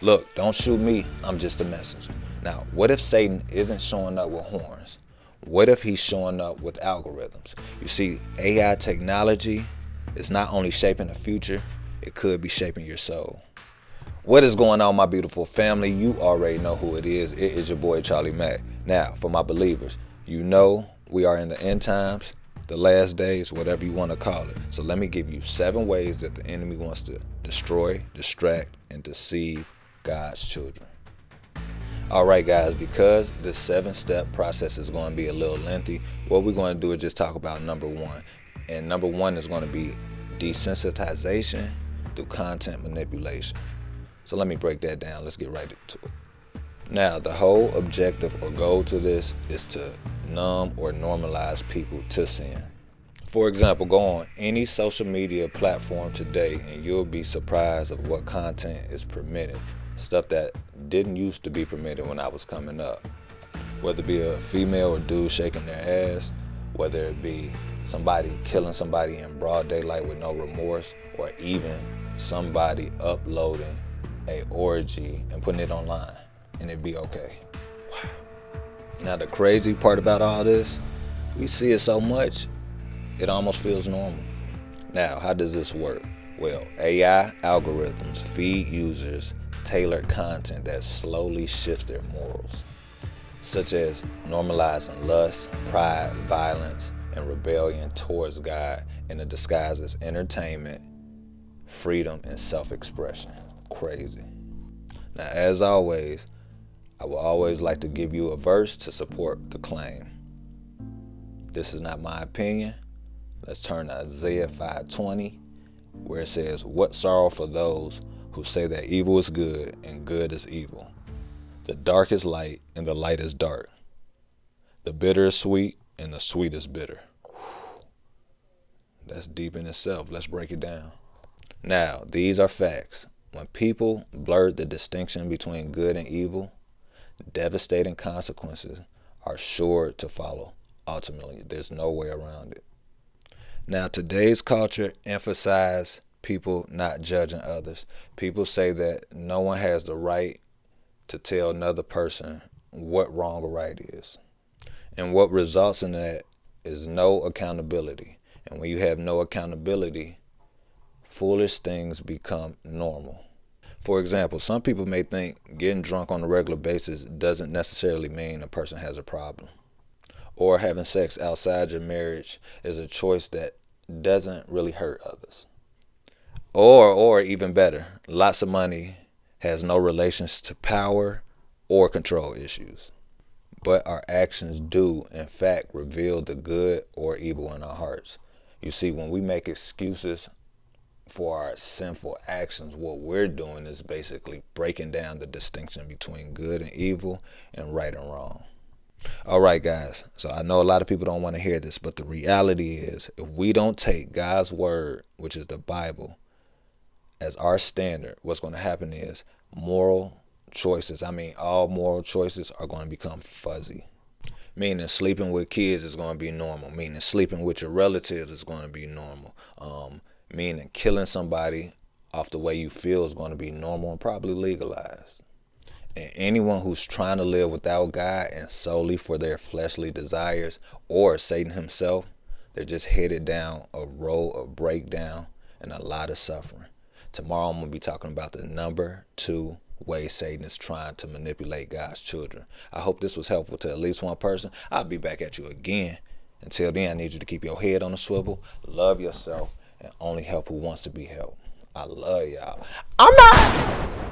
Look, don't shoot me, I'm just a messenger. Now, what if Satan isn't showing up with horns? What if he's showing up with algorithms? You see, AI technology is not only shaping the future, it could be shaping your soul. What is going on, my beautiful family? You already know who it is. It is your boy, Charlie Mack. Now, for my believers, you know we are in the end times, the last days, whatever you want to call it. So let me give you 7 ways that the enemy wants to destroy, distract, and deceive God's children. All right, guys, because this 7-step process is going to be a little lengthy, what we're going to do is just talk about number 1. And number 1 is going to be desensitization through content manipulation. So let me break that down. Let's get right into it. Now, the whole objective or goal to this is to numb or normalize people to sin. For example, go on any social media platform today and you'll be surprised of what content is permitted. Stuff that didn't used to be permitted when I was coming up. Whether it be a female or dude shaking their ass, whether it be somebody killing somebody in broad daylight with no remorse, or even somebody uploading a orgy and putting it online and it'd be okay. Wow. Now the crazy part about all this, we see it so much it almost feels normal. Now, how does this work? Well, AI algorithms feed users tailored content that slowly shifts their morals, such as normalizing lust, pride, violence, and rebellion towards God in a disguise as entertainment, freedom, and self-expression. Crazy. Now, as always, I will always like to give you a verse to support the claim. This is not my opinion. Let's turn to Isaiah 5:20, where it says, "What sorrow for those who say that evil is good and good is evil. The dark is light and the light is dark. The bitter is sweet and the sweet is bitter." That's deep in itself. Let's break it down. Now, these are facts. When people blurred the distinction between good and evil, devastating consequences are sure to follow. Ultimately, there's no way around it. Now, today's culture emphasizes people not judging others. People say that no one has the right to tell another person what wrong or right is. And what results in that is no accountability. And when you have no accountability, foolish things become normal. For example, some people may think getting drunk on a regular basis doesn't necessarily mean a person has a problem. Or having sex outside your marriage is a choice that doesn't really hurt others. Or even better, lots of money has no relations to power or control issues. But our actions do, in fact, reveal the good or evil in our hearts. You see, when we make excuses for our sinful actions, what we're doing is basically breaking down the distinction between good and evil and right and wrong. All right, guys. So I know a lot of people don't want to hear this, but the reality is if we don't take God's word, which is the Bible, as our standard, what's going to happen is moral choices, all moral choices are going to become fuzzy. Meaning sleeping with kids is going to be normal. Meaning sleeping with your relatives is going to be normal. Meaning killing somebody off the way you feel is going to be normal and probably legalized. And anyone who's trying to live without God and solely for their fleshly desires, or Satan himself, they're just headed down a road of breakdown and a lot of suffering. Tomorrow I'm going to be talking about the number 2 way Satan is trying to manipulate God's children. I hope this was helpful to at least one person. I'll be back at you again. Until then, I need you to keep your head on a swivel, love yourself, and only help who wants to be helped. I love y'all. I'm not.